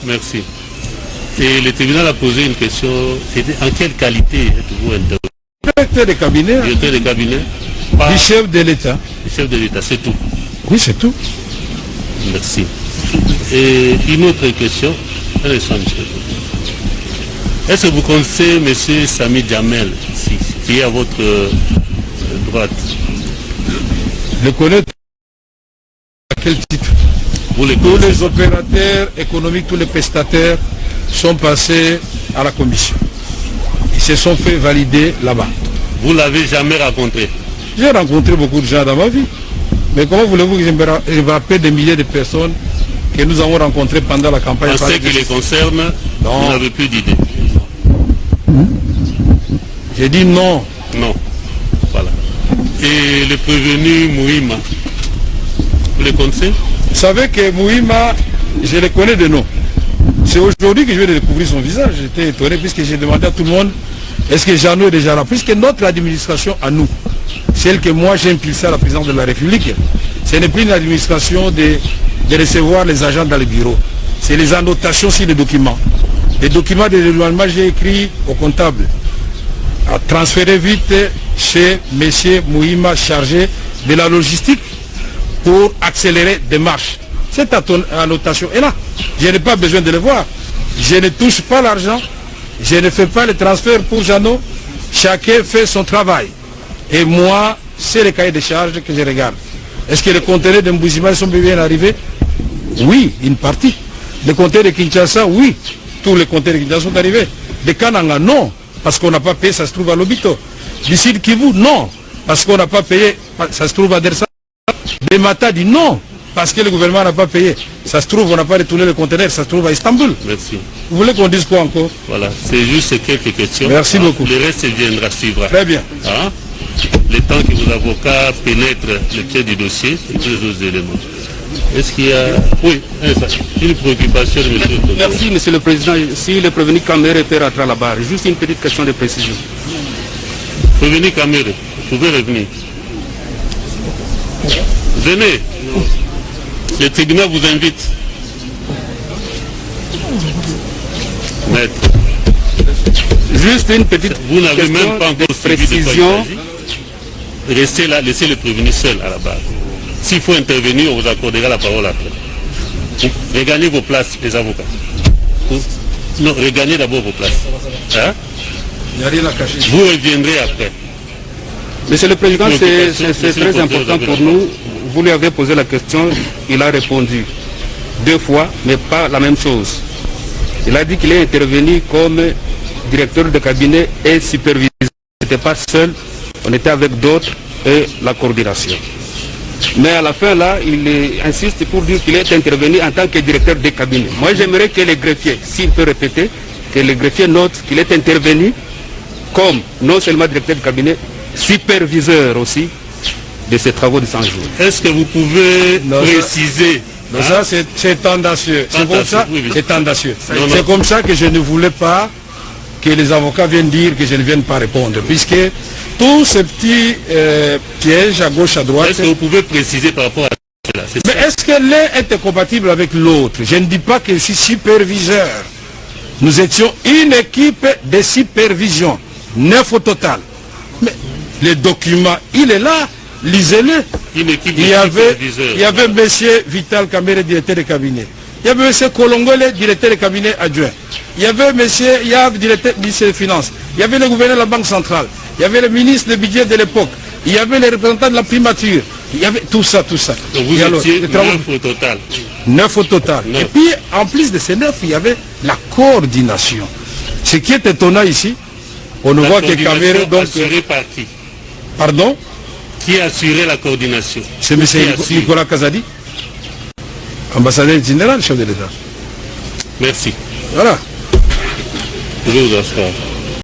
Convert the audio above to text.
Merci. Et le tribunal a posé une question, c'était en quelle qualité êtes-vous intervenu? Directeur de cabinet. Directeur de cabinet Du chef de l'État. Du chef de l'État, c'est tout. Oui, c'est tout. Merci. Et une autre question. Un instant, monsieur. Est-ce que vous connaissez M. Sami Djamel, qui est à votre droite? Le connaître à quel titre? Tous les opérateurs économiques, tous les prestataires sont passés à la commission. Ils se sont fait valider là-bas. Vous l'avez jamais rencontré? J'ai rencontré beaucoup de gens dans ma vie. Mais comment voulez-vous que je me rappelle des milliers de personnes que nous avons rencontrées pendant la campagne? En ce qui les concerne, vous n'avez plus d'idée? J'ai dit non. Non. Voilà. Et le prévenu Mouima, vous le connaissez? Vous savez que Mouima, je le connais de nom. C'est aujourd'hui que je vais découvrir son visage. J'étais étonné puisque j'ai demandé à tout le monde, est-ce que Jeannot est déjà là? Puisque notre administration à nous, celle que moi j'ai impulsée à la présidence de la République, ce n'est plus une administration de recevoir les agents dans les bureaux. C'est les annotations sur les documents. Les documents de l'éloignement, j'ai écrit au comptable. À transférer vite chez M. Mouima, chargé de la logistique, pour accélérer des marches. Cette annotation est là. Je n'ai pas besoin de le voir. Je ne touche pas l'argent. Je ne fais pas le transfert pour Jeannot. Chacun fait son travail. Et moi, c'est le cahier de charges que je regarde. Est-ce que les conteneurs de Mbouzima sont bien arrivés? Oui, une partie. Les conteneurs de Kinshasa, oui. Tous les conteneurs de Kinshasa sont arrivés. De Kananga, non. Parce qu'on n'a pas payé, ça se trouve à Lobito. Du Sud Kivu, non. Parce qu'on n'a pas payé, ça se trouve à Dersa. Des Matadi, non. Parce que le gouvernement n'a pas payé. Ça se trouve, on n'a pas retourné le conteneur, ça se trouve à Istanbul. Merci. Vous voulez qu'on dise quoi encore? Voilà, c'est juste quelques questions. Merci beaucoup. Le reste viendra suivre. Très bien. Hein? Le temps que vos avocats pénètrent le pied du dossier et tous les autres éléments. Est-ce qu'il y a... Oui, une préoccupation de M. le Merci, Monsieur le Président. Si le prévenu Kamere peut rentrer à la barre, juste une petite question de précision. Prévenu Kamere, vous pouvez revenir. Venez. Le tribunal vous invite. Maître. Juste une petite Vous n'avez même pas encore précision. Restez là, laissez le prévenu seul à la barre. S'il faut intervenir, on vous accordera la parole après. Regagnez vos places, les avocats. Non, regagnez d'abord vos places. Hein? Il n'y a rien à cacher. Vous reviendrez après. Monsieur le Président, c'est très important pour nous. Vous lui avez posé la question, il a répondu 2 fois, mais pas la même chose. Il a dit qu'il est intervenu comme directeur de cabinet et superviseur. Il n'était pas seul, on était avec d'autres et la coordination. Mais à la fin, là, il insiste pour dire qu'il est intervenu en tant que directeur de cabinet. Moi, j'aimerais que les greffiers, s'il peut répéter, que les greffiers notent qu'il est intervenu comme non seulement directeur de cabinet, superviseur aussi de ces travaux de 100 jours. Est-ce que vous pouvez préciser? Non, ça c'est tendancieux. C'est comme ça, c'est tendancieux. C'est comme ça que je ne voulais pas que les avocats viennent dire que je ne vienne pas répondre, puisque tous ces petits pièges à gauche, à droite... Est-ce que vous pouvez préciser par rapport à cela? Mais est-ce que l'un est compatible avec l'autre? Je ne dis pas que je suis superviseur. Nous étions une équipe de supervision, 9 au total. Mais le document, il est là, lisez-le. Une équipe de superviseurs. Il y avait M. Vital Kamere, directeur de cabinet. Il y avait M. Kolongole, directeur de cabinet adjoint. Il y avait M. Yav, directeur ministre des Finances. Il y avait le gouverneur de la Banque centrale. Il y avait le ministre du budget de l'époque. Il y avait les représentants de la primature. Il y avait tout ça, tout ça. Donc vous étiez 9 au total. 9 au total. 9. Et puis, en plus de ces 9, il y avait la coordination. Ce qui est étonnant ici, on ne voit que Kamere... donc assurée par qui? Pardon? Qui a assuré la coordination? C'est M. Nicolas Kazadi, ambassadeur général, chef de l'État. Merci. Voilà. Je vais vous asseoir.